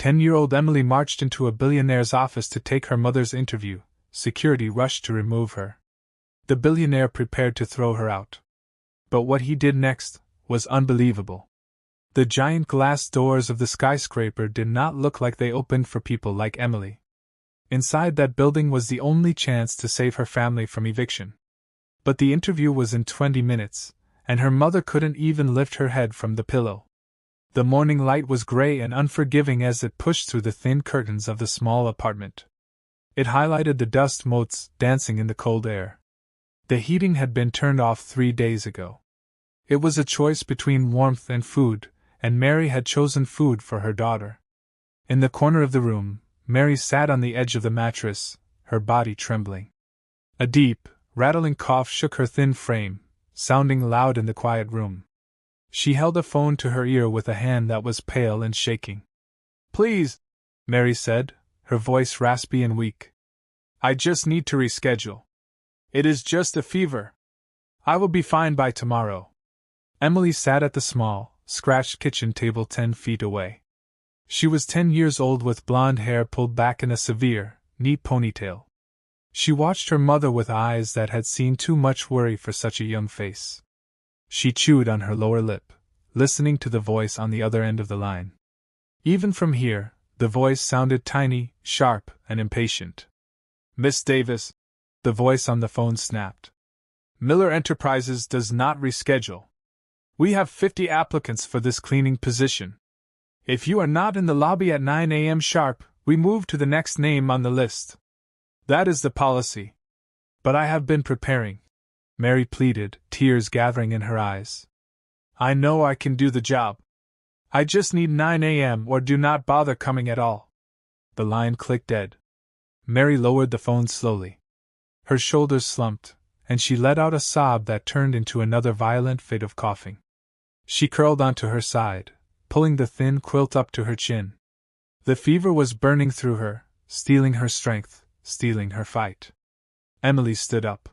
10-year-old Emily marched into a billionaire's office to take her mother's interview. Security rushed to remove her. The billionaire prepared to throw her out. But what he did next was unbelievable. The giant glass doors of the skyscraper did not look like they opened for people like Emily. Inside that building was the only chance to save her family from eviction. But the interview was in 20 minutes, and her mother couldn't even lift her head from the pillow. The morning light was gray and unforgiving as it pushed through the thin curtains of the small apartment. It highlighted the dust motes dancing in the cold air. The heating had been turned off 3 days ago. It was a choice between warmth and food, and Mary had chosen food for her daughter. In the corner of the room, Mary sat on the edge of the mattress, her body trembling. A deep, rattling cough shook her thin frame, sounding loud in the quiet room. She held a phone to her ear with a hand that was pale and shaking. "Please," Mary said, her voice raspy and weak. "I just need to reschedule. It is just a fever. I will be fine by tomorrow." Emily sat at the small, scratched kitchen table 10 feet away. She was 10 years old with blonde hair pulled back in a severe, neat ponytail. She watched her mother with eyes that had seen too much worry for such a young face. She chewed on her lower lip, listening to the voice on the other end of the line. Even from here, the voice sounded tiny, sharp, and impatient. "Miss Davis," the voice on the phone snapped. "Miller Enterprises does not reschedule. We have 50 applicants for this cleaning position. If you are not in the lobby at 9 a.m. sharp, we move to the next name on the list. That is the policy." "But I have been preparing," Mary pleaded, tears gathering in her eyes. "I know I can do the job. I just need 9 a.m. or do not bother coming at all." The line clicked dead. Mary lowered the phone slowly. Her shoulders slumped, and she let out a sob that turned into another violent fit of coughing. She curled onto her side, pulling the thin quilt up to her chin. The fever was burning through her, stealing her strength, stealing her fight. Emily stood up.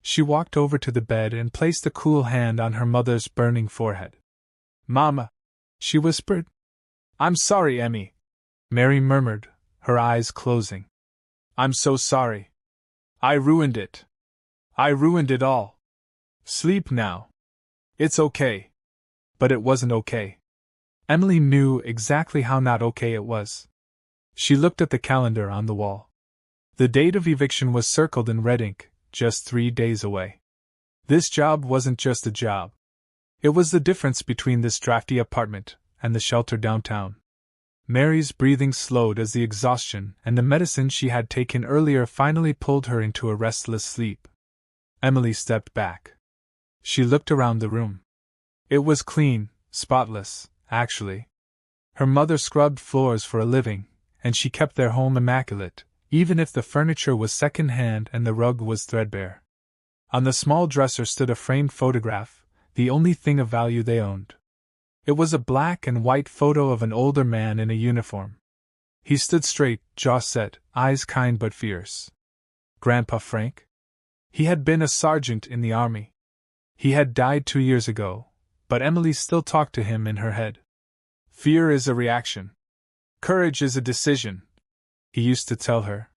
She walked over to the bed and placed a cool hand on her mother's burning forehead. "Mama," she whispered. "I'm sorry, Emmy," Mary murmured, her eyes closing. "I'm so sorry. I ruined it. I ruined it all. Sleep now. It's okay." But it wasn't okay. Emily knew exactly how not okay it was. She looked at the calendar on the wall. The date of eviction was circled in red ink, just 3 days away. This job wasn't just a job. It was the difference between this drafty apartment and the shelter downtown. Mary's breathing slowed as the exhaustion and the medicine she had taken earlier finally pulled her into a restless sleep. Emily stepped back. She looked around the room. It was clean, spotless, actually. Her mother scrubbed floors for a living, and she kept their home immaculate, even if the furniture was second-hand and the rug was threadbare. On the small dresser stood a framed photograph, the only thing of value they owned. It was a black and white photo of an older man in a uniform. He stood straight, jaw set, eyes kind but fierce. Grandpa Frank? He had been a sergeant in the army. He had died 2 years ago, but Emily still talked to him in her head. "Fear is a reaction. Courage is a decision," he used to tell her.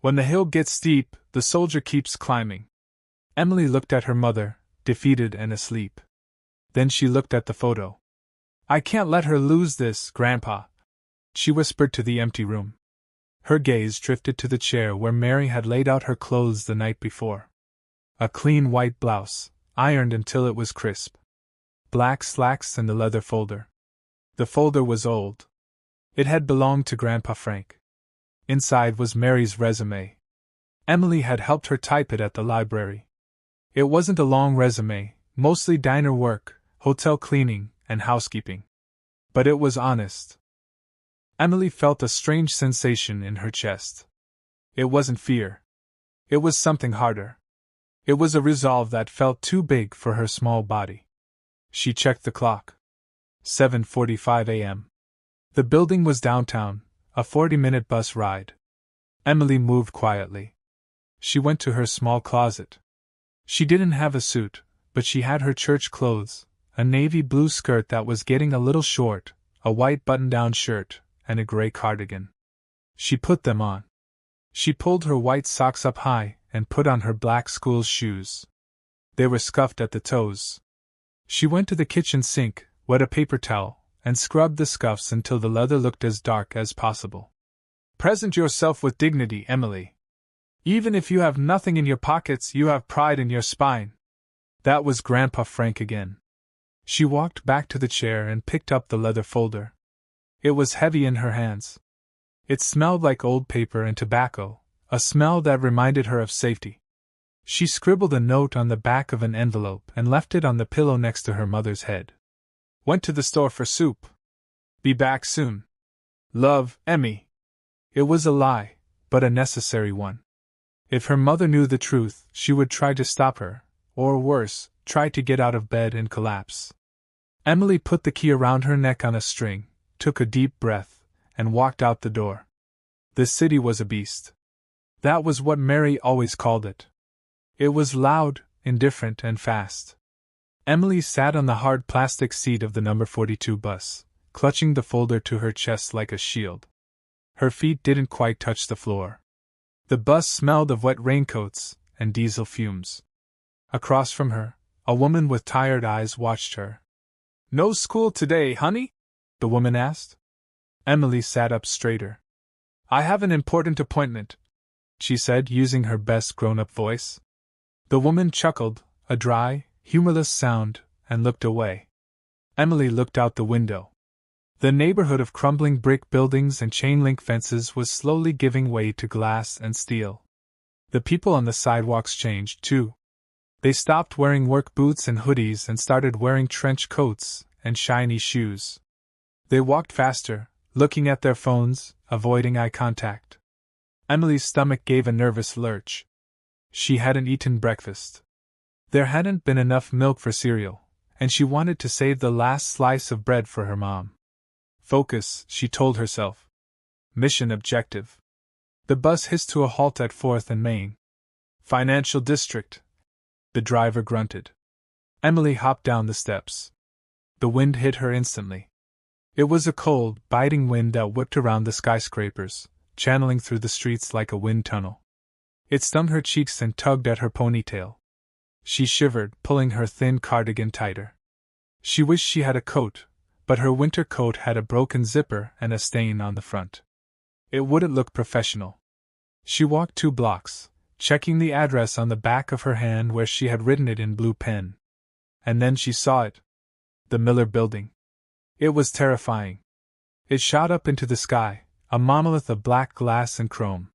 "When the hill gets steep, the soldier keeps climbing." Emily looked at her mother, defeated and asleep. Then she looked at the photo. "I can't let her lose this, Grandpa," she whispered to the empty room. Her gaze drifted to the chair where Mary had laid out her clothes the night before. A clean white blouse, ironed until it was crisp. Black slacks and the leather folder. The folder was old. It had belonged to Grandpa Frank. Inside was Mary's resume. Emily had helped her type it at the library. It wasn't a long resume, mostly diner work, hotel cleaning, and housekeeping. But it was honest. Emily felt a strange sensation in her chest. It wasn't fear. It was something harder. It was a resolve that felt too big for her small body. She checked the clock. 7:45 a.m. The building was downtown, a 40-minute bus ride. Emily moved quietly. She went to her small closet. She didn't have a suit, but she had her church clothes, a navy blue skirt that was getting a little short, a white button-down shirt, and a gray cardigan. She put them on. She pulled her white socks up high and put on her black school shoes. They were scuffed at the toes. She went to the kitchen sink, wet a paper towel, and scrubbed the scuffs until the leather looked as dark as possible. Present yourself with dignity, Emily. Even if you have nothing in your pockets, you have pride in your spine. That was Grandpa Frank again. She walked back to the chair and picked up the leather folder. It was heavy in her hands. It smelled like old paper and tobacco, a smell that reminded her of safety. She scribbled a note on the back of an envelope and left it on the pillow next to her mother's head. Went to the store for soup. Be back soon. Love, Emmy. It was a lie, but a necessary one. If her mother knew the truth, she would try to stop her, or worse, try to get out of bed and collapse. Emily put the key around her neck on a string, took a deep breath, and walked out the door. The city was a beast. That was what Mary always called it. It was loud, indifferent, and fast. Emily sat on the hard plastic seat of the number 42 bus, clutching the folder to her chest like a shield. Her feet didn't quite touch the floor. The bus smelled of wet raincoats and diesel fumes. Across from her, a woman with tired eyes watched her. No school today, honey? The woman asked. Emily sat up straighter. I have an important appointment, she said, using her best grown-up voice. The woman chuckled, a dry, humorless sound, and looked away. Emily looked out the window. The neighborhood of crumbling brick buildings and chain-link fences was slowly giving way to glass and steel. The people on the sidewalks changed, too. They stopped wearing work boots and hoodies and started wearing trench coats and shiny shoes. They walked faster, looking at their phones, avoiding eye contact. Emily's stomach gave a nervous lurch. She hadn't eaten breakfast. There hadn't been enough milk for cereal, and she wanted to save the last slice of bread for her mom. Focus, she told herself. Mission objective. The bus hissed to a halt at 4th and Main. Financial district. The driver grunted. Emily hopped down the steps. The wind hit her instantly. It was a cold, biting wind that whipped around the skyscrapers, channeling through the streets like a wind tunnel. It stung her cheeks and tugged at her ponytail. She shivered, pulling her thin cardigan tighter. She wished she had a coat, but her winter coat had a broken zipper and a stain on the front. It wouldn't look professional. She walked 2 blocks, checking the address on the back of her hand where she had written it in blue pen. And then she saw it. The Miller Building. It was terrifying. It shot up into the sky, a monolith of black glass and chrome.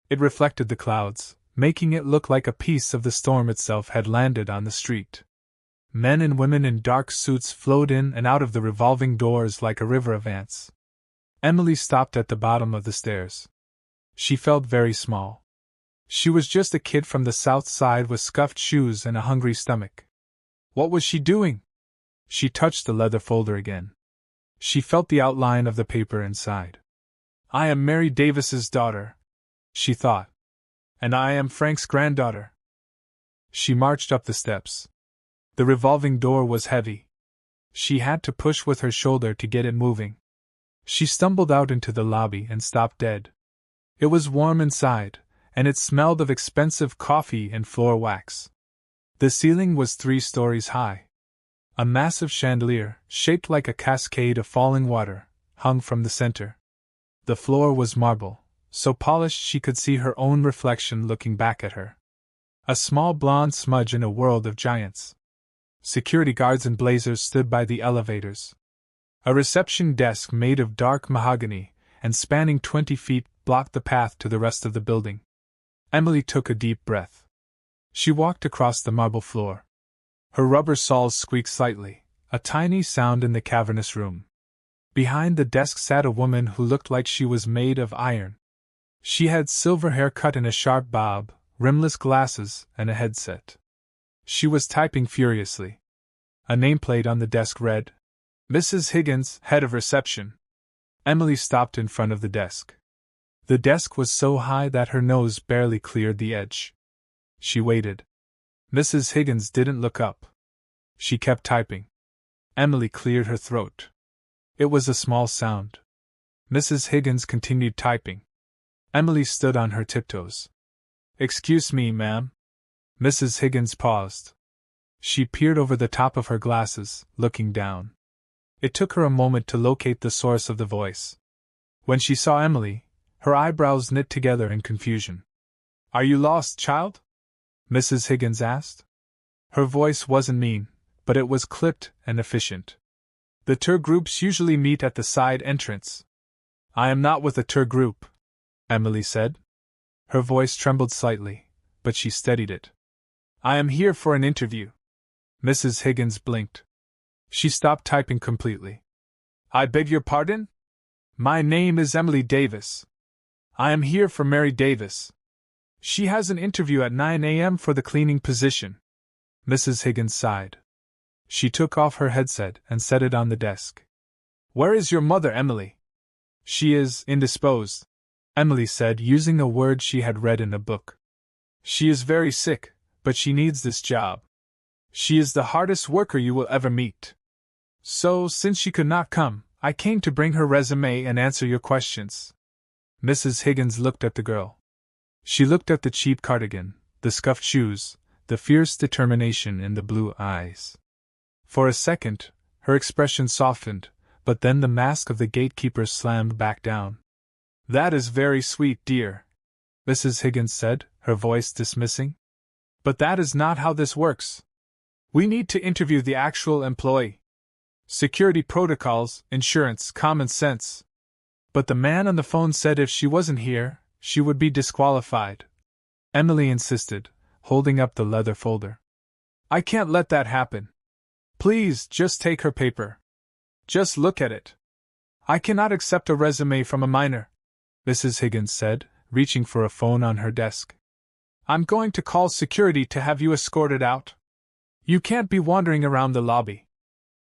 It reflected the clouds, making it look like a piece of the storm itself had landed on the street. Men and women in dark suits flowed in and out of the revolving doors like a river of ants. Emily stopped at the bottom of the stairs. She felt very small. She was just a kid from the South Side with scuffed shoes and a hungry stomach. What was she doing? She touched the leather folder again. She felt the outline of the paper inside. I am Mary Davis's daughter, she thought. And I am Frank's granddaughter. She marched up the steps. The revolving door was heavy. She had to push with her shoulder to get it moving. She stumbled out into the lobby and stopped dead. It was warm inside, and it smelled of expensive coffee and floor wax. The ceiling was 3 stories high. A massive chandelier, shaped like a cascade of falling water, hung from the center. The floor was marble, so polished she could see her own reflection looking back at her. A small blonde smudge in a world of giants. Security guards in blazers stood by the elevators. A reception desk made of dark mahogany and spanning 20 feet blocked the path to the rest of the building. Emily took a deep breath. She walked across the marble floor. Her rubber soles squeaked slightly, a tiny sound in the cavernous room. Behind the desk sat a woman who looked like she was made of iron. She had silver hair cut in a sharp bob, rimless glasses, and a headset. She was typing furiously. A nameplate on the desk read, Mrs. Higgins, head of reception. Emily stopped in front of the desk. The desk was so high that her nose barely cleared the edge. She waited. Mrs. Higgins didn't look up. She kept typing. Emily cleared her throat. It was a small sound. Mrs. Higgins continued typing. Emily stood on her tiptoes. "Excuse me, ma'am." Mrs. Higgins paused. She peered over the top of her glasses, looking down. It took her a moment to locate the source of the voice. When she saw Emily, her eyebrows knit together in confusion. "Are you lost, child?" Mrs. Higgins asked. Her voice wasn't mean, but it was clipped and efficient. "The tour groups usually meet at the side entrance." "I am not with a tour group," Emily said. Her voice trembled slightly, but she steadied it. "I am here for an interview." Mrs. Higgins blinked. She stopped typing completely. "I beg your pardon? My name is Emily Davis. I am here for Mary Davis. She has an interview at 9 a.m. for the cleaning position." Mrs. Higgins sighed. She took off her headset and set it on the desk. "Where is your mother, Emily?" "She is indisposed," Emily said, using a word she had read in a book. "She is very sick, but she needs this job. She is the hardest worker you will ever meet. So, since she could not come, I came to bring her resume and answer your questions." Mrs. Higgins looked at the girl. She looked at the cheap cardigan, the scuffed shoes, the fierce determination in the blue eyes. For a second, her expression softened, but then the mask of the gatekeeper slammed back down. "That is very sweet, dear," Mrs. Higgins said, her voice dismissing. "But that is not how this works. We need to interview the actual employee. Security protocols, insurance, common sense. But the man on the phone said if she wasn't here, she would be disqualified," Emily insisted, holding up the leather folder. "I can't let that happen. Please, just take her paper. Just look at it. I cannot accept a resume from a minor," Mrs. Higgins said, reaching for a phone on her desk. "I'm going to call security to have you escorted out. You can't be wandering around the lobby."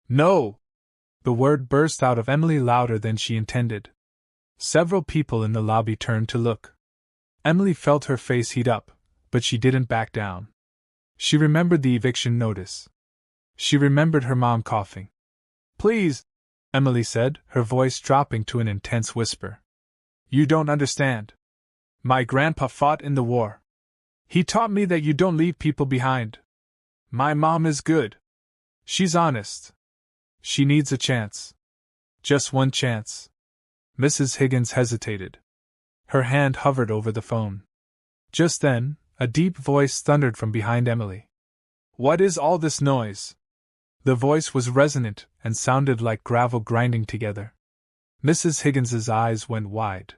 "No!" The word burst out of Emily louder than she intended. Several people in the lobby turned to look. Emily felt her face heat up, but she didn't back down. She remembered the eviction notice. She remembered her mom coughing. "Please," Emily said, her voice dropping to an intense whisper. "You don't understand. My grandpa fought in the war. He taught me that you don't leave people behind. My mom is good. She's honest. She needs a chance. Just one chance." Mrs. Higgins hesitated. Her hand hovered over the phone. Just then, a deep voice thundered from behind Emily. "What is all this noise?" The voice was resonant and sounded like gravel grinding together. Mrs. Higgins's eyes went wide.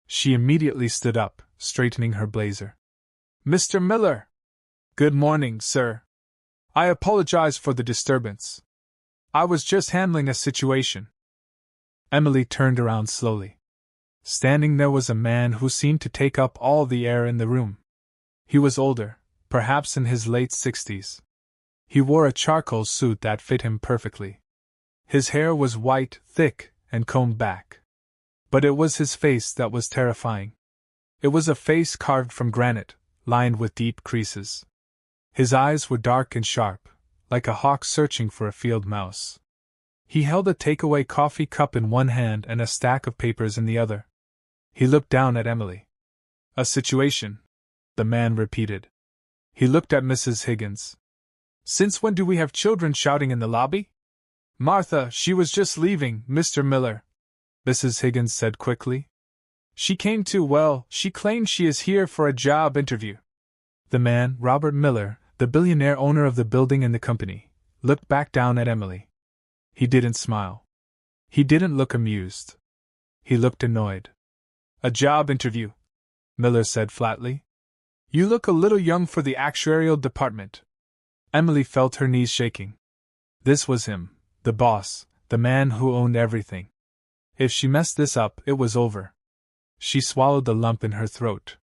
She immediately stood up, straightening her blazer. "Mr. Miller!" "Good morning, sir. I apologize for the disturbance. I was just handling a situation." Emily turned around slowly. Standing there was a man who seemed to take up all the air in the room. He was older, perhaps in his late 60s. He wore a charcoal suit that fit him perfectly. His hair was white, thick, and combed back. But it was his face that was terrifying. It was a face carved from granite, lined with deep creases. His eyes were dark and sharp, like a hawk searching for a field mouse. He held a takeaway coffee cup in one hand and a stack of papers in the other. He looked down at Emily. "A situation," the man repeated. He looked at Mrs. Higgins. "Since when do we have children shouting in the lobby?" "Martha, she was just leaving, Mr. Miller," Mrs. Higgins said quickly. "She came to, well, she claims she is here for a job interview." The man, Robert Miller, the billionaire owner of the building and the company, looked back down at Emily. He didn't smile. He didn't look amused. He looked annoyed. "A job interview," Miller said flatly. "You look a little young for the actuarial department." Emily felt her knees shaking. This was him, the boss, the man who owned everything. If she messed this up, it was over. She swallowed the lump in her throat.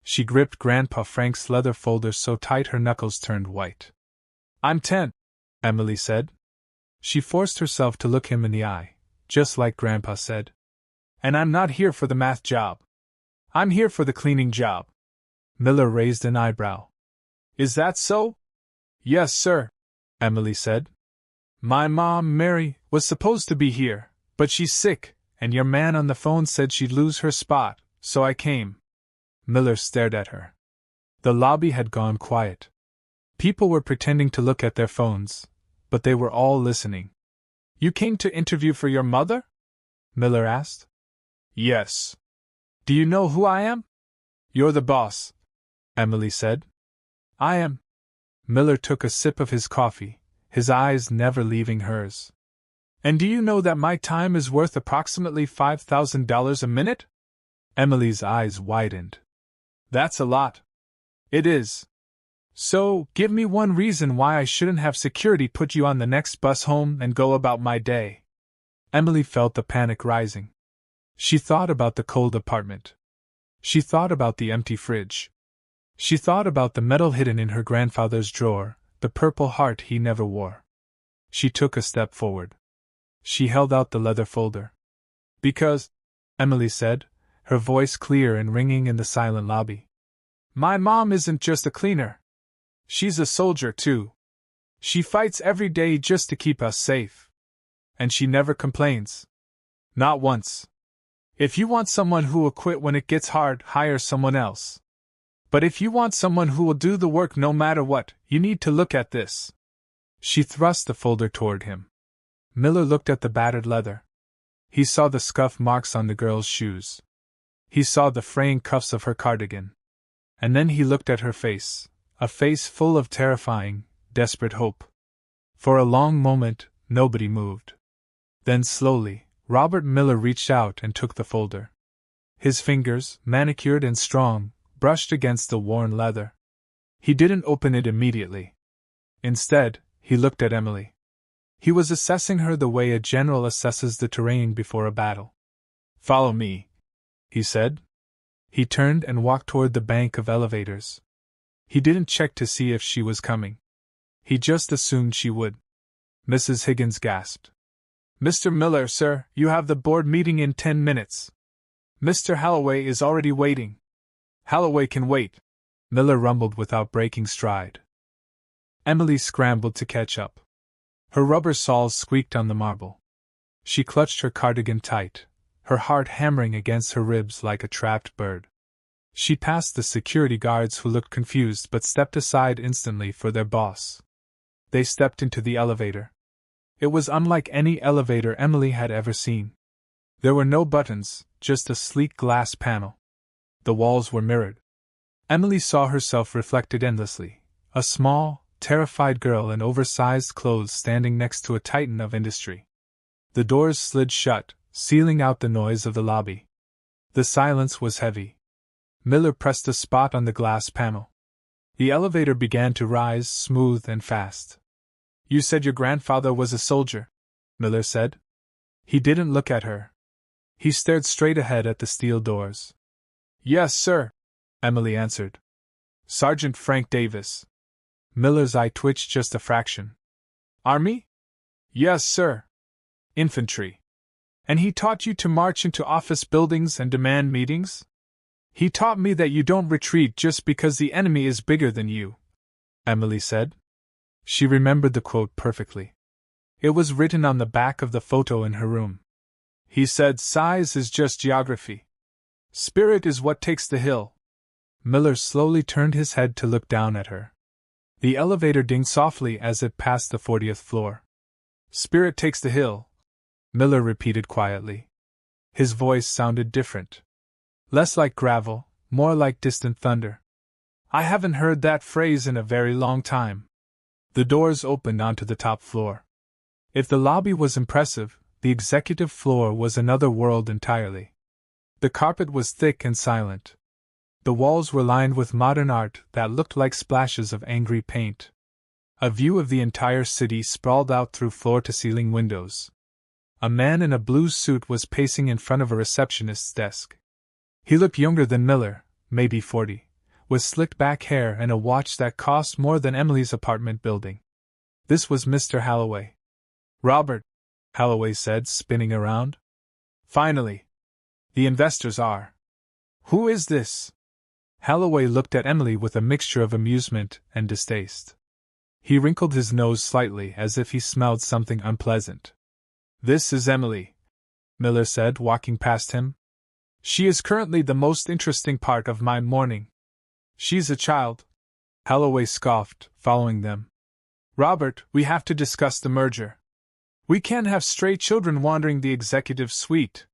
She gripped Grandpa Frank's leather folder so tight her knuckles turned white. "I'm 10, Emily said. She forced herself to look him in the eye, just like Grandpa said. "And I'm not here for the math job. I'm here for the cleaning job." Miller raised an eyebrow. "Is that so?" "Yes, sir," Emily said. "My mom, Mary, was supposed to be here, but she's sick, and your man on the phone said she'd lose her spot, so I came." Miller stared at her. The lobby had gone quiet. People were pretending to look at their phones, but they were all listening. "You came to interview for your mother?" Miller asked. "Yes." "Do you know who I am?" "You're the boss," Emily said. "I am." Miller took a sip of his coffee, his eyes never leaving hers. "And do you know that my time is worth approximately $5,000 a minute?" Emily's eyes widened. "That's a lot." "It is. So, give me one reason why I shouldn't have security put you on the next bus home and go about my day." Emily felt the panic rising. She thought about the cold apartment. She thought about the empty fridge. She thought about the medal hidden in her grandfather's drawer, the Purple Heart he never wore. She took a step forward. She held out the leather folder. "Because," Emily said, her voice clear and ringing in the silent lobby, "my mom isn't just a cleaner. She's a soldier, too. She fights every day just to keep us safe. And she never complains. Not once. If you want someone who will quit when it gets hard, hire someone else. But if you want someone who will do the work no matter what, you need to look at this." She thrust the folder toward him. Miller looked at the battered leather. He saw the scuff marks on the girl's shoes. He saw the fraying cuffs of her cardigan. And then he looked at her face, a face full of terrifying, desperate hope. For a long moment, nobody moved. Then slowly, Robert Miller reached out and took the folder. His fingers, manicured and strong, brushed against the worn leather. He didn't open it immediately. Instead, he looked at Emily. He was assessing her the way a general assesses the terrain before a battle. "Follow me," he said. He turned and walked toward the bank of elevators. He didn't check to see if she was coming. He just assumed she would. Mrs. Higgins gasped. "Mr. Miller, sir, you have the board meeting in 10 minutes. Mr. Holloway is already waiting." "Holloway can wait," Miller rumbled without breaking stride. Emily scrambled to catch up. Her rubber soles squeaked on the marble. She clutched her cardigan tight, her heart hammering against her ribs like a trapped bird. She passed the security guards who looked confused but stepped aside instantly for their boss. They stepped into the elevator. It was unlike any elevator Emily had ever seen. There were no buttons, just a sleek glass panel. The walls were mirrored. Emily saw herself reflected endlessly, a small, terrified girl in oversized clothes standing next to a titan of industry. The doors slid shut, sealing out the noise of the lobby. The silence was heavy. Miller pressed a spot on the glass panel. The elevator began to rise, smooth and fast. "You said your grandfather was a soldier," Miller said. He didn't look at her. He stared straight ahead at the steel doors. "Yes, sir," Emily answered. "Sergeant Frank Davis." Miller's eye twitched just a fraction. "Army?" "Yes, sir." "Infantry. And he taught you to march into office buildings and demand meetings?" "He taught me that you don't retreat just because the enemy is bigger than you," Emily said. She remembered the quote perfectly. It was written on the back of the photo in her room. "He said size is just geography. Spirit is what takes the hill." Miller slowly turned his head to look down at her. The elevator dinged softly as it passed the 40th floor. "Spirit takes the hill," Miller repeated quietly. His voice sounded different. Less like gravel, more like distant thunder. "I haven't heard that phrase in a very long time." The doors opened onto the top floor. If the lobby was impressive, the executive floor was another world entirely. The carpet was thick and silent. The walls were lined with modern art that looked like splashes of angry paint. A view of the entire city sprawled out through floor-to-ceiling windows. A man in a blue suit was pacing in front of a receptionist's desk. He looked younger than Miller, maybe 40, with slicked back hair and a watch that cost more than Emily's apartment building. This was Mr. Holloway. "Robert," Holloway said, spinning around. "Finally. The investors are. Who is this?" Holloway looked at Emily with a mixture of amusement and distaste. He wrinkled his nose slightly as if he smelled something unpleasant. "This is Emily," Miller said, walking past him. She is currently the most interesting part of my morning. She's a child. Holloway scoffed, following them. Robert, we have to discuss the merger. We can't have stray children wandering the executive suite.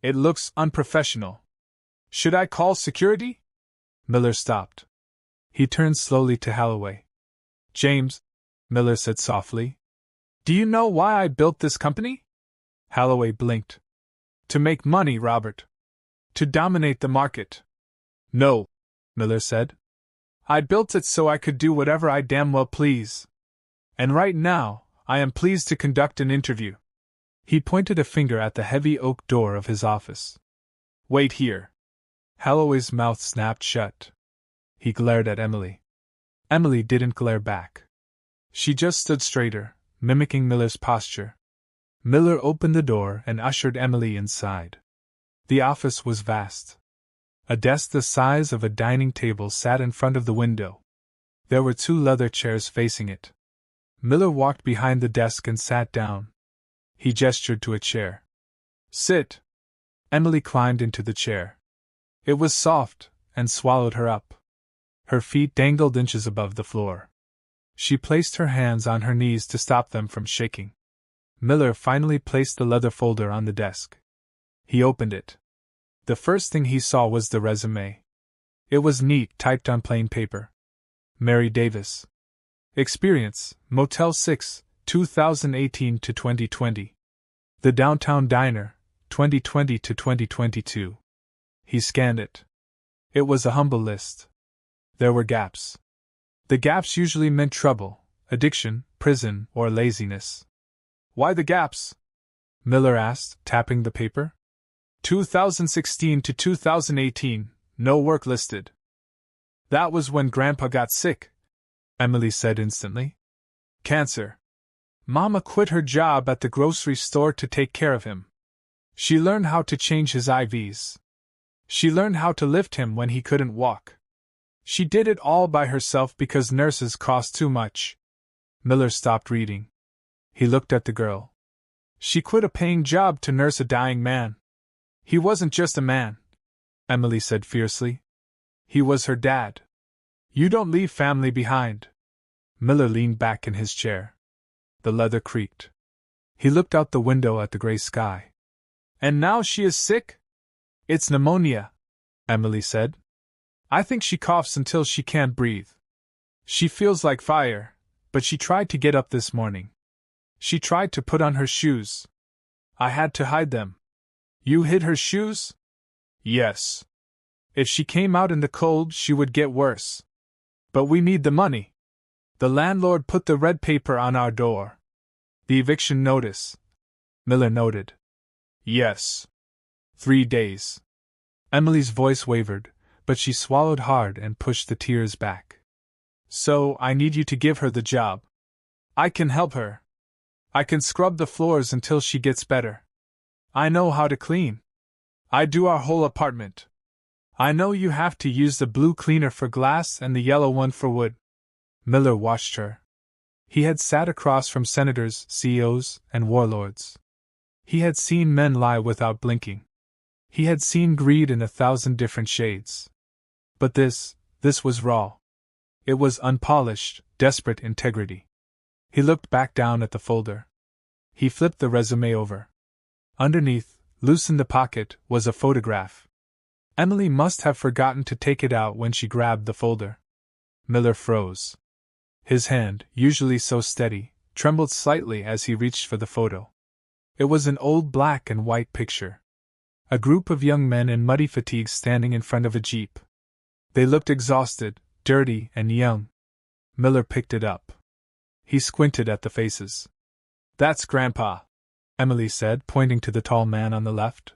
It looks unprofessional. Should I call security? Miller stopped. He turned slowly to Holloway. James, Miller said softly, do you know why I built this company? Holloway blinked. To make money, Robert. To dominate the market. No, Miller said. I built it so I could do whatever I damn well please. And right now, I am pleased to conduct an interview. He pointed a finger at the heavy oak door of his office. Wait here. Holloway's mouth snapped shut. He glared at Emily. Emily didn't glare back. She just stood straighter, mimicking Miller's posture. Miller opened the door and ushered Emily inside. The office was vast. A desk the size of a dining table sat in front of the window. There were 2 leather chairs facing it. Miller walked behind the desk and sat down. He gestured to a chair. Sit. Emily climbed into the chair. It was soft, and swallowed her up. Her feet dangled inches above the floor. She placed her hands on her knees to stop them from shaking. Miller finally placed the leather folder on the desk. He opened it. The first thing he saw was the resume. It was neat, typed on plain paper. Mary Davis. Experience, Motel 6, 2018 to 2020. The Downtown Diner, 2020 to 2022. He scanned it. It was a humble list. There were gaps. The gaps usually meant trouble, addiction, prison, or laziness. Why the gaps? Miller asked, tapping the paper. 2016 to 2018, no work listed. That was when Grandpa got sick, Emily said instantly. Cancer. Mama quit her job at the grocery store to take care of him. She learned how to change his IVs. She learned how to lift him when he couldn't walk. She did it all by herself because nurses cost too much. Miller stopped reading. He looked at the girl. She quit a paying job to nurse a dying man. He wasn't just a man, Emily said fiercely. He was her dad. You don't leave family behind. Miller leaned back in his chair. The leather creaked. He looked out the window at the gray sky. And now she is sick? It's pneumonia, Emily said. I think she coughs until she can't breathe. She feels like fire, but she tried to get up this morning. She tried to put on her shoes. I had to hide them. You hid her shoes? Yes. If she came out in the cold, she would get worse. But we need the money. The landlord put the red paper on our door. The eviction notice, Miller noted. Yes. 3 days. Emily's voice wavered, but she swallowed hard and pushed the tears back. So, I need you to give her the job. I can help her. I can scrub the floors until she gets better. I know how to clean. I do our whole apartment. I know you have to use the blue cleaner for glass and the yellow one for wood. Miller watched her. He had sat across from senators, CEOs, and warlords. He had seen men lie without blinking. He had seen greed in 1,000 different shades. But this was raw. It was unpolished, desperate integrity. He looked back down at the folder. He flipped the resume over. Underneath, loose in the pocket, was a photograph. Emily must have forgotten to take it out when she grabbed the folder. Miller froze. His hand, usually so steady, trembled slightly as he reached for the photo. It was an old black and white picture. A group of young men in muddy fatigues standing in front of a jeep. They looked exhausted, dirty, and young. Miller picked it up. He squinted at the faces. That's Grandpa, Emily said, pointing to the tall man on the left.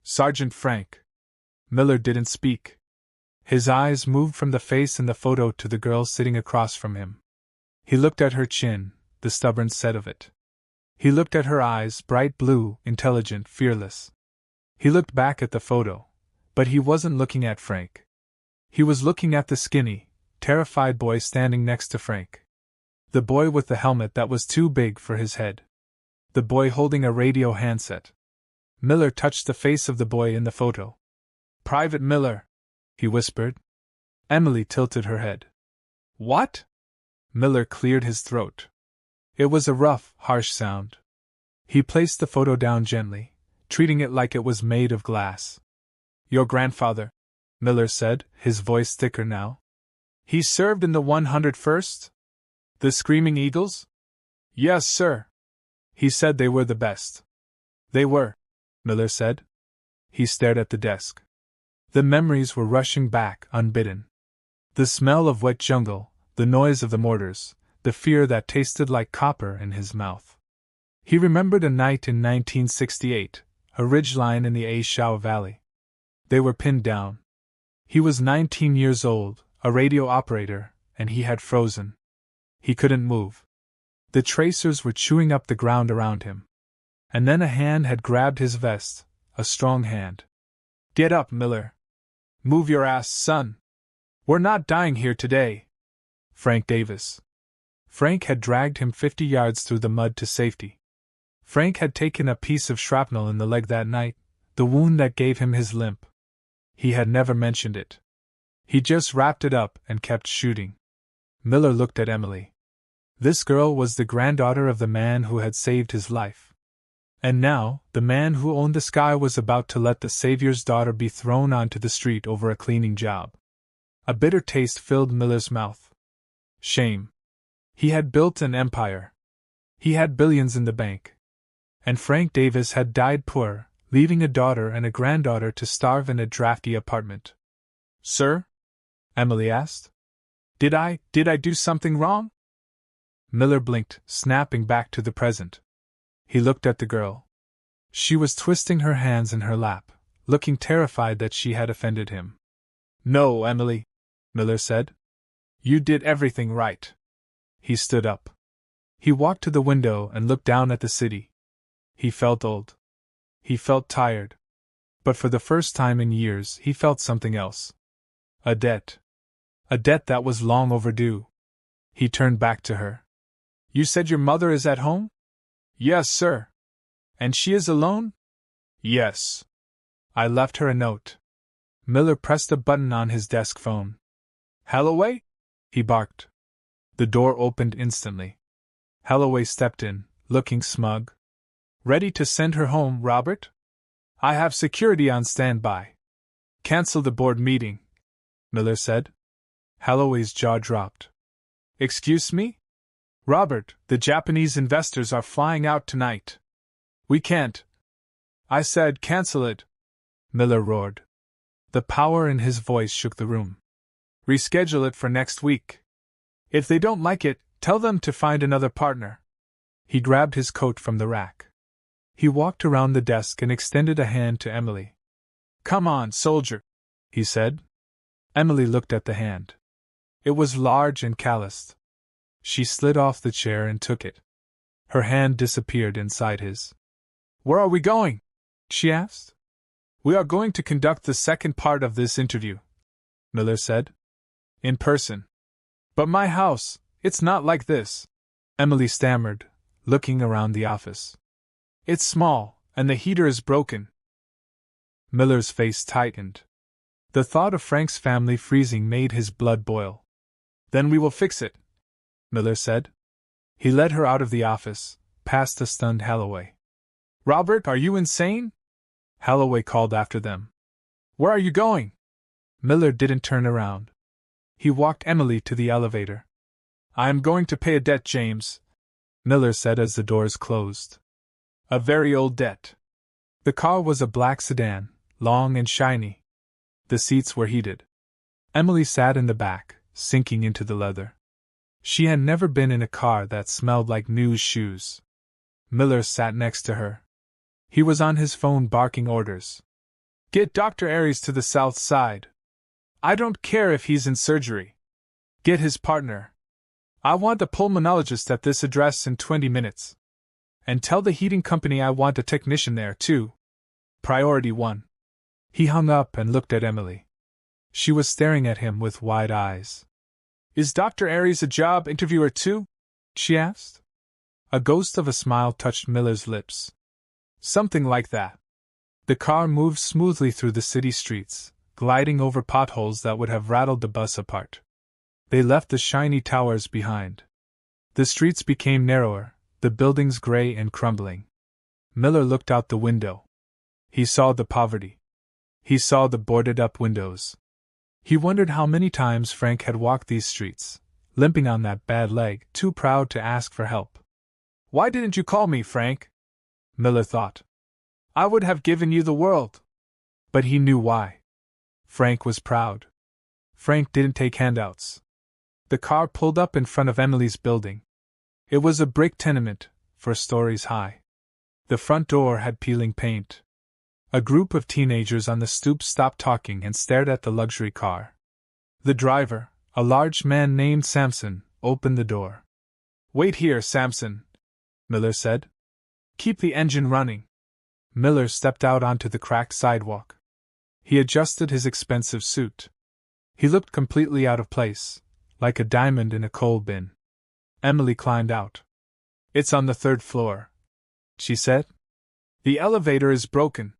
Sergeant Frank. Miller didn't speak. His eyes moved from the face in the photo to the girl sitting across from him. He looked at her chin, the stubborn set of it. He looked at her eyes, bright blue, intelligent, fearless. He looked back at the photo, but he wasn't looking at Frank. He was looking at the skinny, terrified boy standing next to Frank. The boy with the helmet that was too big for his head. The boy holding a radio handset. Miller touched the face of the boy in the photo. Private Miller, he whispered. Emily tilted her head. What? Miller cleared his throat. It was a rough, harsh sound. He placed the photo down gently, treating it like it was made of glass. Your grandfather, Miller said, his voice thicker now. He served in the 101st? The Screaming Eagles? Yes, sir. He said they were the best. They were, Miller said. He stared at the desk. The memories were rushing back, unbidden. The smell of wet jungle, the noise of the mortars, the fear that tasted like copper in his mouth. He remembered a night in 1968, a ridgeline in the Aishau Valley. They were pinned down. He was 19 years old, a radio operator, and he had frozen. He couldn't move. The tracers were chewing up the ground around him. And then a hand had grabbed his vest, a strong hand. Get up, Miller. Move your ass, son. We're not dying here today. Frank Davis. Frank had dragged him 50 yards through the mud to safety. Frank had taken a piece of shrapnel in the leg that night, the wound that gave him his limp. He had never mentioned it. He just wrapped it up and kept shooting. Miller looked at Emily. This girl was the granddaughter of the man who had saved his life. And now, the man who owned the sky was about to let the savior's daughter be thrown onto the street over a cleaning job. A bitter taste filled Miller's mouth. Shame. He had built an empire. He had billions in the bank. And Frank Davis had died poor, leaving a daughter and a granddaughter to starve in a drafty apartment. Sir? Emily asked. Did I do something wrong? Miller blinked, snapping back to the present. He looked at the girl. She was twisting her hands in her lap, looking terrified that she had offended him. No, Emily, Miller said. You did everything right. He stood up. He walked to the window and looked down at the city. He felt old. He felt tired. But for the first time in years, he felt something else. A debt. A debt that was long overdue. He turned back to her. You said your mother is at home? Yes, sir. And she is alone? Yes. I left her a note. Miller pressed a button on his desk phone. Holloway? He barked. The door opened instantly. Holloway stepped in, looking smug. Ready to send her home, Robert? I have security on standby. Cancel the board meeting, Miller said. Holloway's jaw dropped. Excuse me? Robert, the Japanese investors are flying out tonight. We can't. I said cancel it, Miller roared. The power in his voice shook the room. Reschedule it for next week. If they don't like it, tell them to find another partner. He grabbed his coat from the rack. He walked around the desk and extended a hand to Emily. Come on, soldier, he said. Emily looked at the hand. It was large and calloused. She slid off the chair and took it. Her hand disappeared inside his. Where are we going? She asked. We are going to conduct the second part of this interview, Miller said. In person. But my house, it's not like this, Emily stammered, looking around the office. It's small, and the heater is broken. Miller's face tightened. The thought of Frank's family freezing made his blood boil. Then we will fix it, Miller said. He led her out of the office, past the stunned Holloway. Robert, are you insane? Holloway called after them. Where are you going? Miller didn't turn around. He walked Emily to the elevator. I am going to pay a debt, James, Miller said as the doors closed. A very old debt. The car was a black sedan, long and shiny. The seats were heated. Emily sat in the back, sinking into the leather. She had never been in a car that smelled like new shoes. Miller sat next to her. He was on his phone barking orders. Get Dr. Aries to the south side. I don't care if he's in surgery. Get his partner. I want a pulmonologist at this address in 20 minutes. And tell the heating company I want a technician there, too. Priority 1. He hung up and looked at Emily. She was staring at him with wide eyes. Is Dr. Aries a job interviewer, too? She asked. A ghost of a smile touched Miller's lips. Something like that. The car moved smoothly through the city streets, gliding over potholes that would have rattled the bus apart. They left the shiny towers behind. The streets became narrower, the buildings gray and crumbling. Miller looked out the window. He saw the poverty. He saw the boarded-up windows. He wondered how many times Frank had walked these streets, limping on that bad leg, too proud to ask for help. "Why didn't you call me, Frank?" Miller thought. "I would have given you the world." But he knew why. Frank was proud. Frank didn't take handouts. The car pulled up in front of Emily's building. It was a brick tenement, 4 stories high. The front door had peeling paint. A group of teenagers on the stoop stopped talking and stared at the luxury car. The driver, a large man named Samson, opened the door. "Wait here, Samson," Miller said. "Keep the engine running." Miller stepped out onto the cracked sidewalk. He adjusted his expensive suit. He looked completely out of place, like a diamond in a coal bin. Emily climbed out. "It's on the 3rd floor," she said. "The elevator is broken."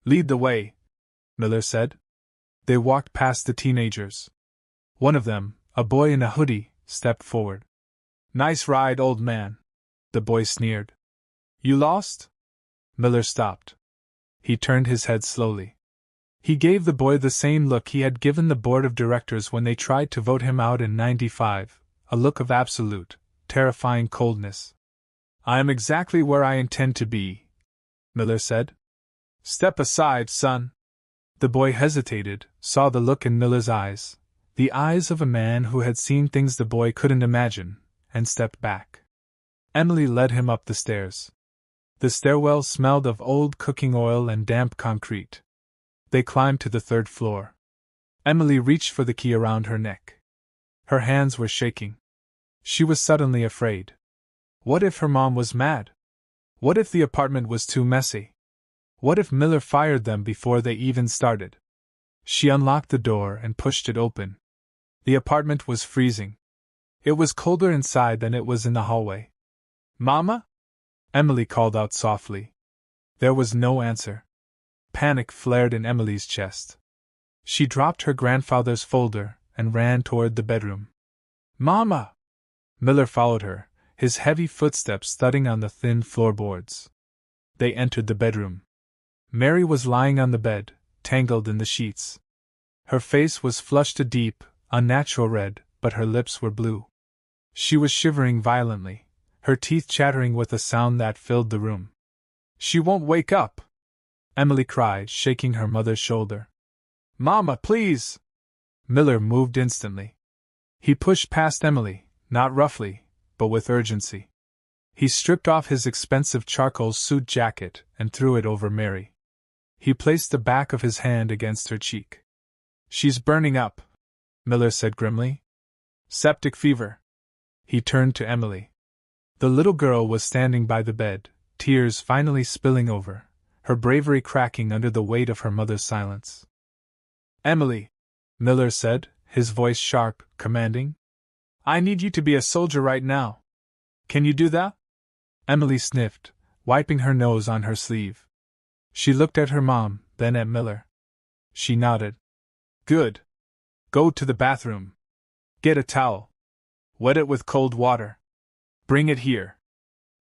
"Lead the way," Miller said. They walked past the teenagers. One of them, a boy in a hoodie, stepped forward. "Nice ride, old man," the boy sneered. "You lost?" Miller stopped. He turned his head slowly. He gave the boy the same look he had given the board of directors when they tried to vote him out in '95, a look of absolute, terrifying coldness. "I am exactly where I intend to be," Miller said. "Step aside, son." The boy hesitated, saw the look in Miller's eyes, the eyes of a man who had seen things the boy couldn't imagine, and stepped back. Emily led him up the stairs. The stairwell smelled of old cooking oil and damp concrete. They climbed to the 3rd floor. Emily reached for the key around her neck. Her hands were shaking. She was suddenly afraid. What if her mom was mad? What if the apartment was too messy? What if Miller fired them before they even started? She unlocked the door and pushed it open. The apartment was freezing. It was colder inside than it was in the hallway. "Mama?" Emily called out softly. There was no answer. Panic flared in Emily's chest. She dropped her grandfather's folder and ran toward the bedroom. "Mama!" Miller followed her, his heavy footsteps thudding on the thin floorboards. They entered the bedroom. Mary was lying on the bed, tangled in the sheets. Her face was flushed a deep, unnatural red, but her lips were blue. She was shivering violently, her teeth chattering with a sound that filled the room. "She won't wake up!" Emily cried, shaking her mother's shoulder. "Mama, please!" Miller moved instantly. He pushed past Emily, not roughly, but with urgency. He stripped off his expensive charcoal suit jacket and threw it over Mary. He placed the back of his hand against her cheek. "She's burning up," Miller said grimly. "Septic fever." He turned to Emily. The little girl was standing by the bed, tears finally spilling over, her bravery cracking under the weight of her mother's silence. "Emily," Miller said, his voice sharp, commanding. "I need you to be a soldier right now. Can you do that?" Emily sniffed, wiping her nose on her sleeve. She looked at her mom, then at Miller. She nodded. "Good. Go to the bathroom. Get a towel. Wet it with cold water. Bring it here."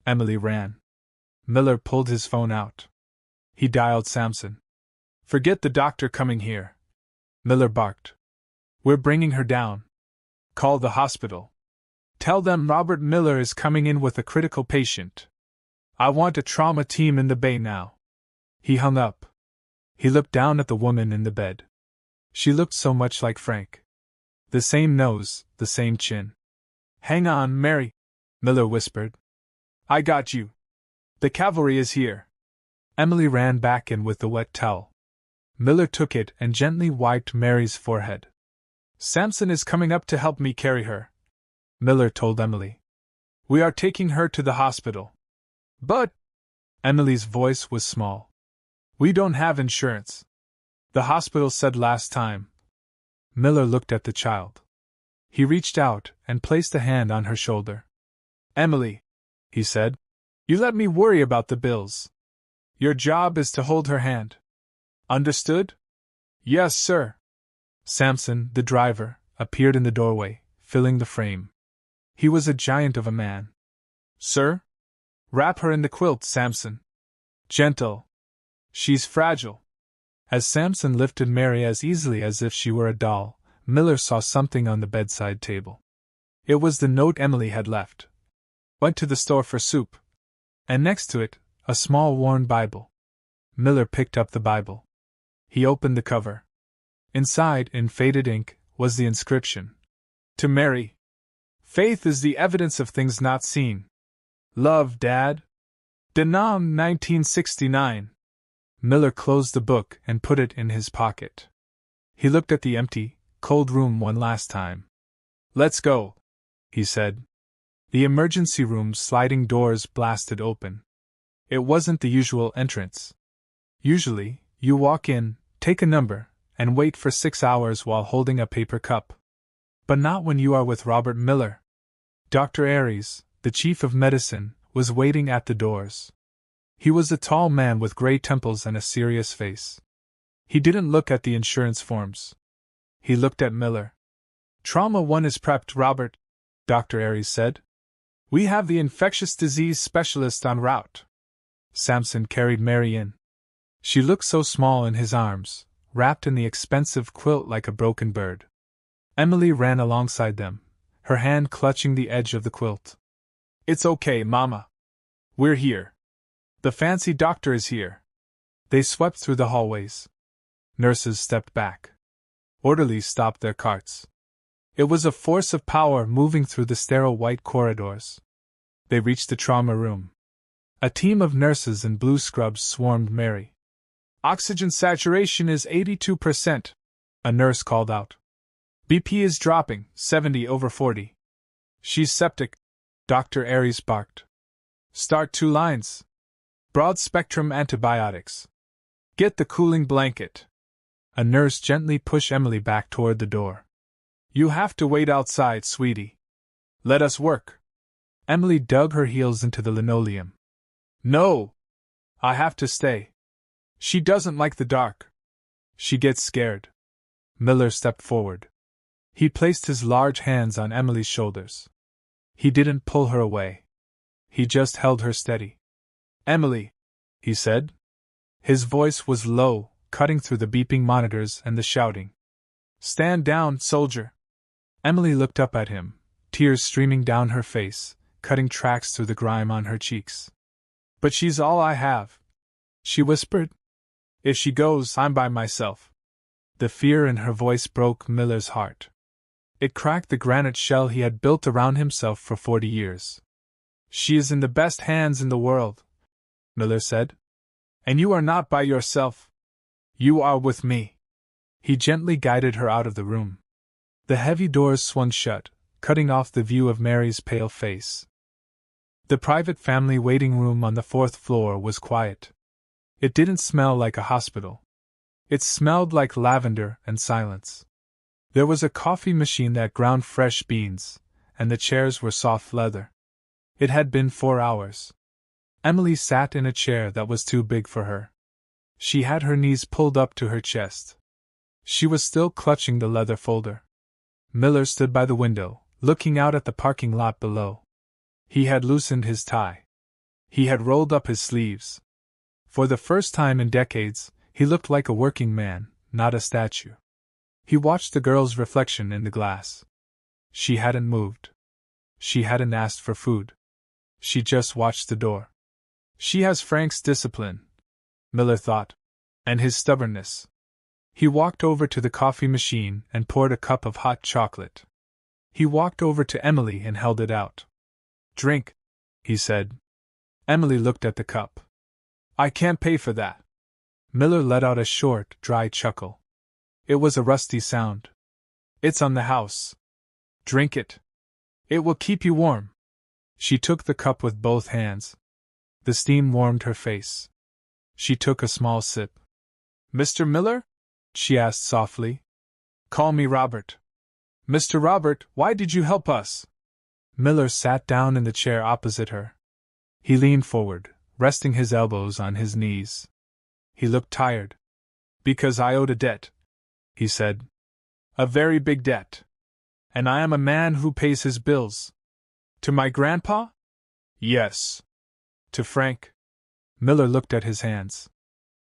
Emily ran. Miller pulled his phone out. He dialed Samson. "Forget the doctor coming here," Miller barked. "We're bringing her down. Call the hospital. Tell them Robert Miller is coming in with a critical patient. I want a trauma team in the bay now." He hung up. He looked down at the woman in the bed. She looked so much like Frank. The same nose, the same chin. "Hang on, Mary," Miller whispered. "I got you. The cavalry is here." Emily ran back in with the wet towel. Miller took it and gently wiped Mary's forehead. "Samson is coming up to help me carry her," Miller told Emily. "We are taking her to the hospital." "But," Emily's voice was small, "we don't have insurance. The hospital said last time." Miller looked at the child. He reached out and placed a hand on her shoulder. "Emily," he said, "you let me worry about the bills. Your job is to hold her hand. Understood? Yes, sir. Samson, the driver, appeared in the doorway, filling the frame. He was a giant of a man. Sir? Wrap her in the quilt, Samson. Gentle. She's fragile. As Samson lifted Mary as easily as if she were a doll, Miller saw something on the bedside table. It was the note Emily had left. Went to the store for soup. And next to it, a small worn Bible. Miller picked up the Bible. He opened the cover. Inside, in faded ink, was the inscription. To Mary. Faith is the evidence of things not seen. Love, Dad. Denam 1969. Miller closed the book and put it in his pocket. He looked at the empty, cold room one last time. Let's go, he said. The emergency room's sliding doors blasted open. It wasn't the usual entrance. Usually, you walk in, take a number, and wait for 6 hours while holding a paper cup. But not when you are with Robert Miller. Dr. Aries, the chief of medicine, was waiting at the doors. He was a tall man with gray temples and a serious face. He didn't look at the insurance forms. He looked at Miller. Trauma 1 is prepped, Robert, Dr. Aries said. We have the infectious disease specialist en route. Samson carried Mary in. She looked so small in his arms, wrapped in the expensive quilt like a broken bird. Emily ran alongside them, her hand clutching the edge of the quilt. It's okay, Mama. We're here. The fancy doctor is here. They swept through the hallways. Nurses stepped back. Orderlies stopped their carts. It was a force of power moving through the sterile white corridors. They reached the trauma room. A team of nurses in blue scrubs swarmed Mary. Oxygen saturation is 82%, a nurse called out. BP is dropping, 70/40. She's septic, Dr. Aries barked. Start 2 lines. Broad-spectrum antibiotics. Get the cooling blanket. A nurse gently pushed Emily back toward the door. You have to wait outside, sweetie. Let us work. Emily dug her heels into the linoleum. No! I have to stay. She doesn't like the dark. She gets scared. Miller stepped forward. He placed his large hands on Emily's shoulders. He didn't pull her away. He just held her steady. Emily, he said. His voice was low, cutting through the beeping monitors and the shouting. Stand down, soldier. Emily looked up at him, tears streaming down her face, cutting tracks through the grime on her cheeks. But she's all I have, she whispered. If she goes, I'm by myself. The fear in her voice broke Miller's heart. It cracked the granite shell he had built around himself for 40 years. She is in the best hands in the world, Miller said. And you are not by yourself. You are with me. He gently guided her out of the room. The heavy doors swung shut, cutting off the view of Mary's pale face. The private family waiting room on the 4th floor was quiet. It didn't smell like a hospital. It smelled like lavender and silence. There was a coffee machine that ground fresh beans, and the chairs were soft leather. It had been 4 hours. Emily sat in a chair that was too big for her. She had her knees pulled up to her chest. She was still clutching the leather folder. Miller stood by the window, looking out at the parking lot below. He had loosened his tie. He had rolled up his sleeves. For the first time in decades, he looked like a working man, not a statue. He watched the girl's reflection in the glass. She hadn't moved. She hadn't asked for food. She just watched the door. She has Frank's discipline, Miller thought, and his stubbornness. He walked over to the coffee machine and poured a cup of hot chocolate. He walked over to Emily and held it out. Drink, he said. Emily looked at the cup. I can't pay for that. Miller let out a short, dry chuckle. It was a rusty sound. It's on the house. Drink it. It will keep you warm. She took the cup with both hands. The steam warmed her face. She took a small sip. Mr. Miller? She asked softly. Call me Robert. Mr. Robert, why did you help us? Miller sat down in the chair opposite her. He leaned forward, resting his elbows on his knees. He looked tired. Because I owed a debt, he said. A very big debt. And I am a man who pays his bills. To my grandpa? Yes. To Frank? Miller looked at his hands.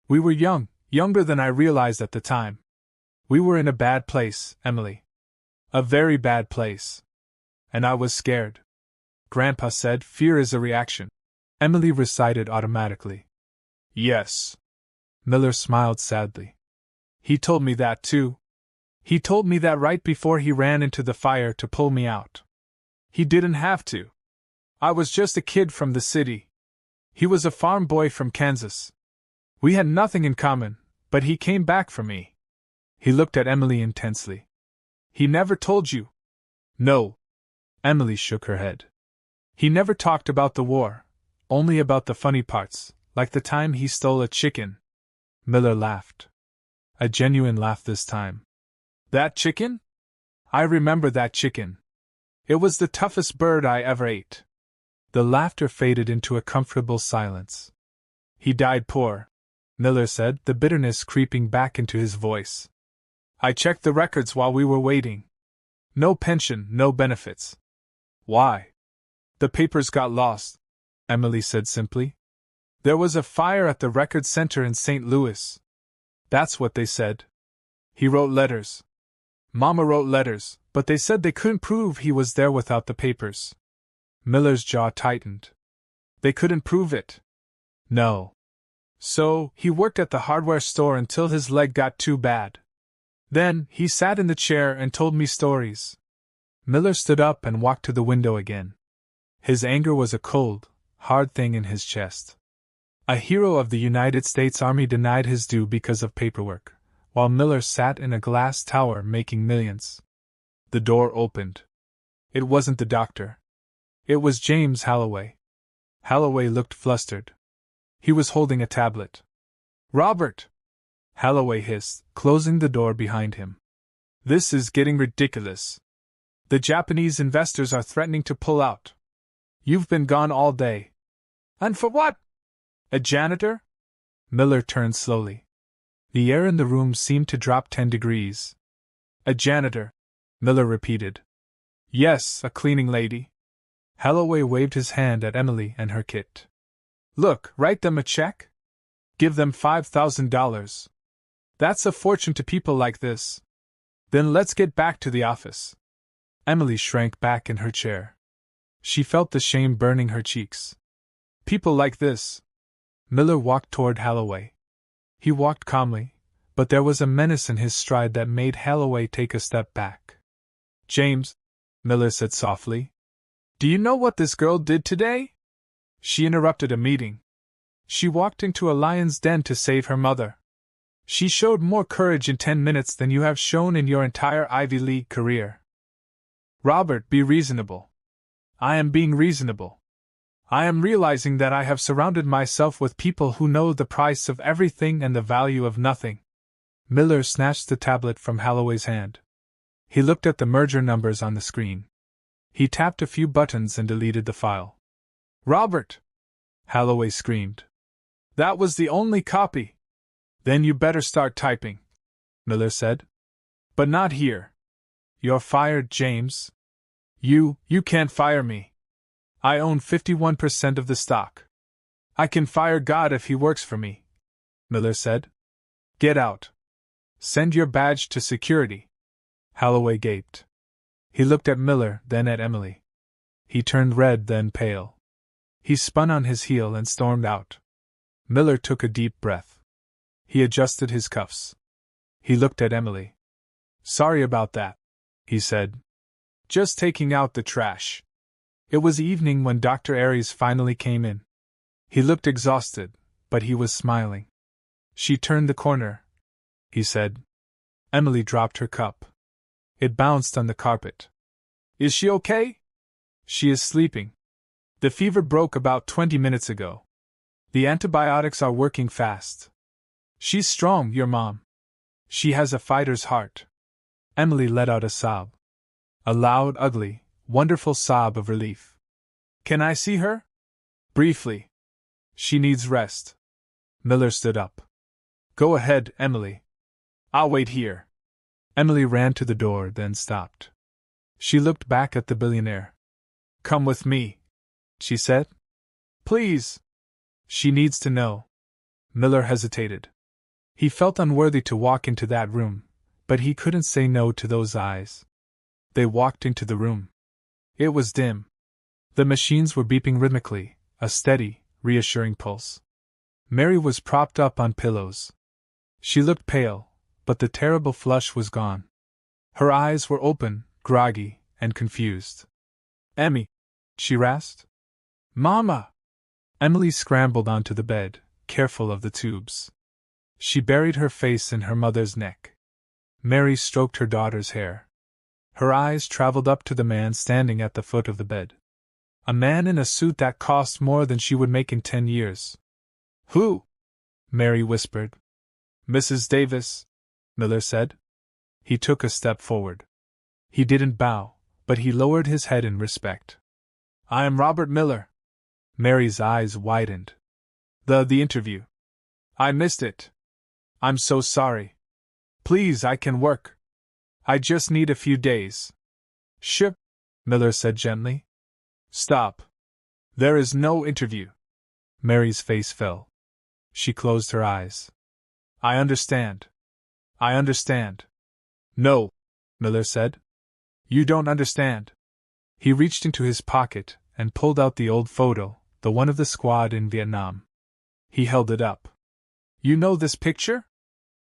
We were young, younger than I realized at the time. We were in a bad place, Emily. A very bad place. And I was scared. Grandpa said, fear is a reaction. Emily recited automatically. Yes. Miller smiled sadly. He told me that too. He told me that right before he ran into the fire to pull me out. He didn't have to. I was just a kid from the city. He was a farm boy from Kansas. We had nothing in common, but he came back for me. He looked at Emily intensely. He never told you? No. Emily shook her head. He never talked about the war, only about the funny parts, like the time he stole a chicken. Miller laughed. A genuine laugh this time. That chicken? I remember that chicken. It was the toughest bird I ever ate. The laughter faded into a comfortable silence. He died poor, Miller said, the bitterness creeping back into his voice. I checked the records while we were waiting. No pension, no benefits. Why? The papers got lost, Emily said simply. There was a fire at the record center in St. Louis. That's what they said. He wrote letters. Mama wrote letters, but they said they couldn't prove he was there without the papers. Miller's jaw tightened. They couldn't prove it. No. So, he worked at the hardware store until his leg got too bad. Then, he sat in the chair and told me stories. Miller stood up and walked to the window again. His anger was a cold, hard thing in his chest. A hero of the United States Army denied his due because of paperwork, while Miller sat in a glass tower making millions. The door opened. It wasn't the doctor. It was James Halloway. Halloway looked flustered. He was holding a tablet. Robert! Halloway hissed, closing the door behind him. This is getting ridiculous. The Japanese investors are threatening to pull out. You've been gone all day. And for what? A janitor? Miller turned slowly. The air in the room seemed to drop 10 degrees. A janitor, Miller repeated. Yes, a cleaning lady. Halloway waved his hand at Emily and her kit. Look, write them a check. Give them $5,000. That's a fortune to people like this. Then let's get back to the office. Emily shrank back in her chair. She felt the shame burning her cheeks. People like this. Miller walked toward Halloway. He walked calmly, but there was a menace in his stride that made Halloway take a step back. James, Miller said softly, do you know what this girl did today? She interrupted a meeting. She walked into a lion's den to save her mother. She showed more courage in 10 minutes than you have shown in your entire Ivy League career. Robert, be reasonable. I am being reasonable. I am realizing that I have surrounded myself with people who know the price of everything and the value of nothing. Miller snatched the tablet from Halloway's hand. He looked at the merger numbers on the screen. He tapped a few buttons and deleted the file. Robert! Halloway screamed. That was the only copy. Then you better start typing, Miller said. But not here. You're fired, James. You can't fire me. I own 51% of the stock. I can fire God if he works for me, Miller said. Get out. Send your badge to security. Halloway gaped. He looked at Miller, then at Emily. He turned red, then pale. He spun on his heel and stormed out. Miller took a deep breath. He adjusted his cuffs. He looked at Emily. Sorry about that, he said. Just taking out the trash. It was evening when Dr. Aries finally came in. He looked exhausted, but he was smiling. She turned the corner, he said. Emily dropped her cup. It bounced on the carpet. Is she okay? She is sleeping. The fever broke about 20 minutes ago. The antibiotics are working fast. She's strong, your mom. She has a fighter's heart. Emily let out a sob. A loud, ugly, wonderful sob of relief. Can I see her? Briefly. She needs rest. Miller stood up. Go ahead, Emily. I'll wait here. Emily ran to the door, then stopped. She looked back at the billionaire. Come with me, she said. Please. She needs to know. Miller hesitated. He felt unworthy to walk into that room, but he couldn't say no to those eyes. They walked into the room. It was dim. The machines were beeping rhythmically, a steady, reassuring pulse. Mary was propped up on pillows. She looked pale, but the terrible flush was gone. Her eyes were open, groggy, and confused. Emmy, she rasped. Mama! Emily scrambled onto the bed, careful of the tubes. She buried her face in her mother's neck. Mary stroked her daughter's hair. Her eyes traveled up to the man standing at the foot of the bed. A man in a suit that cost more than she would make in 10 years. Who? Mary whispered. Mrs. Davis, Miller said. He took a step forward. He didn't bow, but he lowered his head in respect. I am Robert Miller. Mary's eyes widened. The interview. I missed it. I'm so sorry. Please, I can work. I just need a few days. Sure, Miller said gently. Stop. There is no interview. Mary's face fell. She closed her eyes. I understand. I understand. No, Miller said. You don't understand. He reached into his pocket and pulled out the old photo, the one of the squad in Vietnam. He held it up. You know this picture?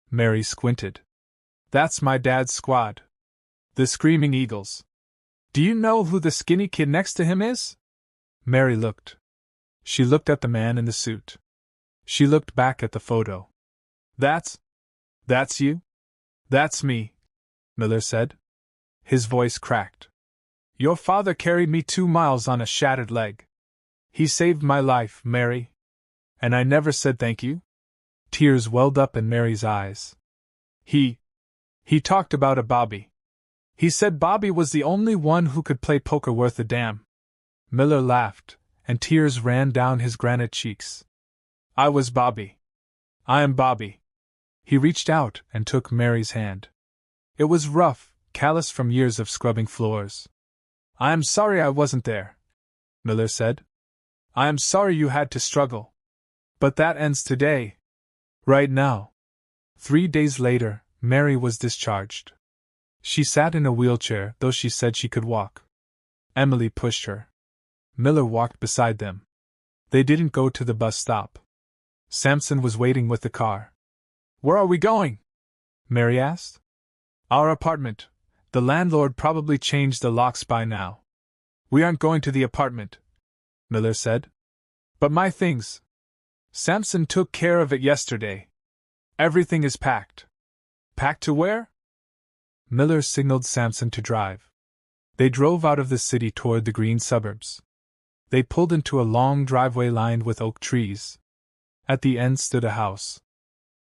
Mary squinted. That's my dad's squad. The Screaming Eagles. Do you know who the skinny kid next to him is? Mary looked. She looked at the man in the suit. She looked back at the photo. That's you? That's me, Miller said. His voice cracked. Your father carried me 2 miles on a shattered leg. He saved my life, Mary. And I never said thank you? Tears welled up in Mary's eyes. He talked about a Bobby. He said Bobby was the only one who could play poker worth a damn. Miller laughed, and tears ran down his granite cheeks. I was Bobby. I am Bobby. He reached out and took Mary's hand. It was rough, callous from years of scrubbing floors. I am sorry I wasn't there, Miller said. I am sorry you had to struggle. But that ends today. Right now. 3 days later, Mary was discharged. She sat in a wheelchair, though she said she could walk. Emily pushed her. Miller walked beside them. They didn't go to the bus stop. Samson was waiting with the car. Where are we going? Mary asked. Our apartment. The landlord probably changed the locks by now. We aren't going to the apartment, Miller said. But my things. Samson took care of it yesterday. Everything is packed. Packed to where? Miller signaled Samson to drive. They drove out of the city toward the green suburbs. They pulled into a long driveway lined with oak trees. At the end stood a house.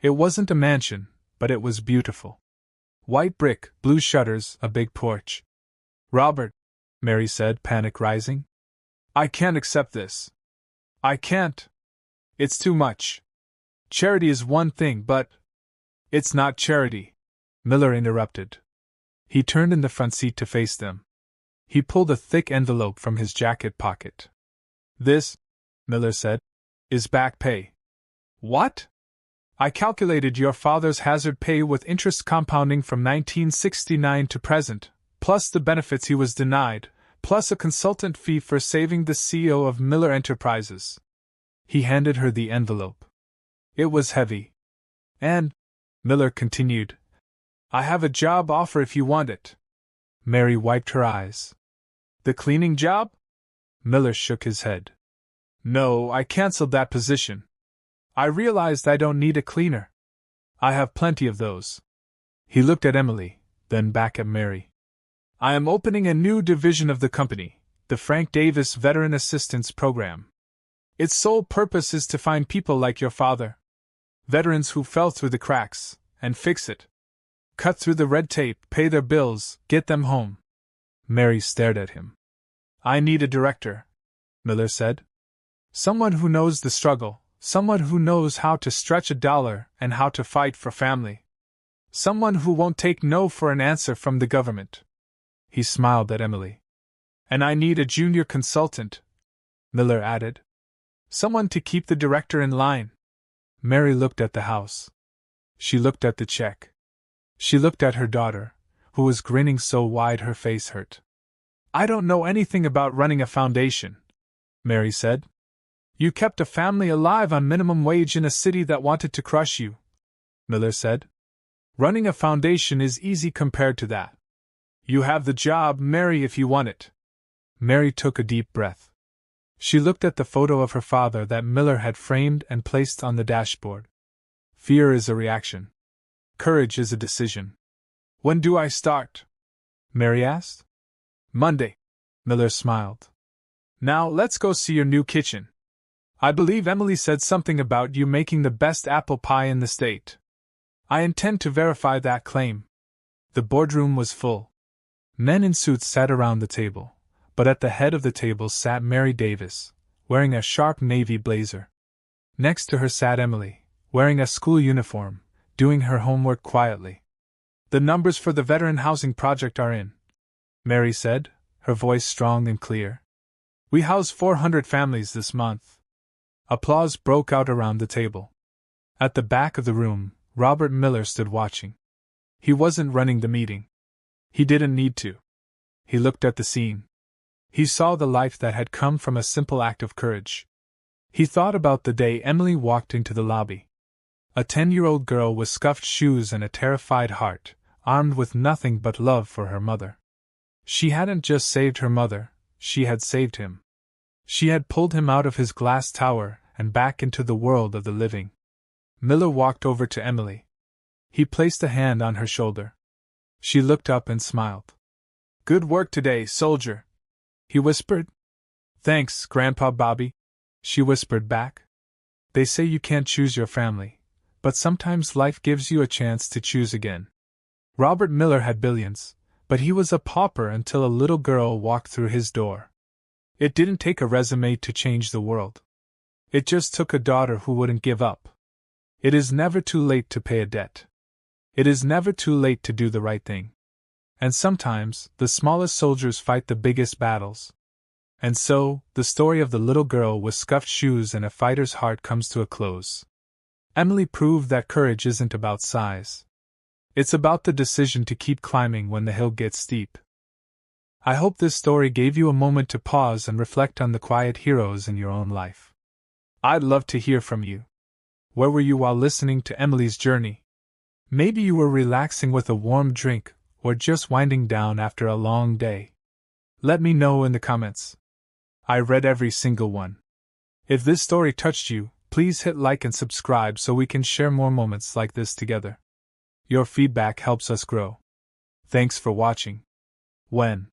It wasn't a mansion, but it was beautiful. White brick, blue shutters, a big porch. Robert, Mary said, panic rising. I can't accept this. I can't. It's too much. Charity is one thing, but it's not charity, Miller interrupted. He turned in the front seat to face them. He pulled a thick envelope from his jacket pocket. This, Miller said, is back pay. What? I calculated your father's hazard pay with interest compounding from 1969 to present, plus the benefits he was denied, plus a consultant fee for saving the CEO of Miller Enterprises. He handed her the envelope. It was heavy. And, Miller continued, I have a job offer if you want it. Mary wiped her eyes. The cleaning job? Miller shook his head. No, I canceled that position. I realized I don't need a cleaner. I have plenty of those. He looked at Emily, then back at Mary. I am opening a new division of the company, the Frank Davis Veteran Assistance Program. Its sole purpose is to find people like your father. Veterans who fell through the cracks, and fix it. Cut through the red tape, pay their bills, get them home. Mary stared at him. I need a director, Miller said. Someone who knows the struggle, someone who knows how to stretch a dollar and how to fight for family. Someone who won't take no for an answer from the government. He smiled at Emily. And I need a junior consultant, Miller added. Someone to keep the director in line. Mary looked at the house. She looked at the check. She looked at her daughter, who was grinning so wide her face hurt. I don't know anything about running a foundation, Mary said. You kept a family alive on minimum wage in a city that wanted to crush you, Miller said. Running a foundation is easy compared to that. You have the job, Mary, if you want it. Mary took a deep breath. She looked at the photo of her father that Miller had framed and placed on the dashboard. Fear is a reaction. Courage is a decision. When do I start? Mary asked. Monday, Miller smiled. Now let's go see your new kitchen. I believe Emily said something about you making the best apple pie in the state. I intend to verify that claim. The boardroom was full. Men in suits sat around the table, but at the head of the table sat Mary Davis, wearing a sharp navy blazer. Next to her sat Emily, wearing a school uniform, doing her homework quietly. The numbers for the veteran housing project are in, Mary said, her voice strong and clear. We house 400 families this month. Applause broke out around the table. At the back of the room, Robert Miller stood watching. He wasn't running the meeting. He didn't need to. He looked at the scene. He saw the life that had come from a simple act of courage. He thought about the day Emily walked into the lobby. A 10-year-old girl with scuffed shoes and a terrified heart, armed with nothing but love for her mother. She hadn't just saved her mother, she had saved him. She had pulled him out of his glass tower and back into the world of the living. Miller walked over to Emily. He placed a hand on her shoulder. She looked up and smiled. Good work today, soldier, he whispered. Thanks, Grandpa Bobby, she whispered back. They say you can't choose your family, but sometimes life gives you a chance to choose again. Robert Miller had billions, but he was a pauper until a little girl walked through his door. It didn't take a resume to change the world. It just took a daughter who wouldn't give up. It is never too late to pay a debt. It is never too late to do the right thing. And sometimes, the smallest soldiers fight the biggest battles. And so, the story of the little girl with scuffed shoes and a fighter's heart comes to a close. Emily proved that courage isn't about size. It's about the decision to keep climbing when the hill gets steep. I hope this story gave you a moment to pause and reflect on the quiet heroes in your own life. I'd love to hear from you. Where were you while listening to Emily's journey? Maybe you were relaxing with a warm drink, or just winding down after a long day. Let me know in the comments. I read every single one. If this story touched you, please hit like and subscribe so we can share more moments like this together. Your feedback helps us grow. Thanks for watching. When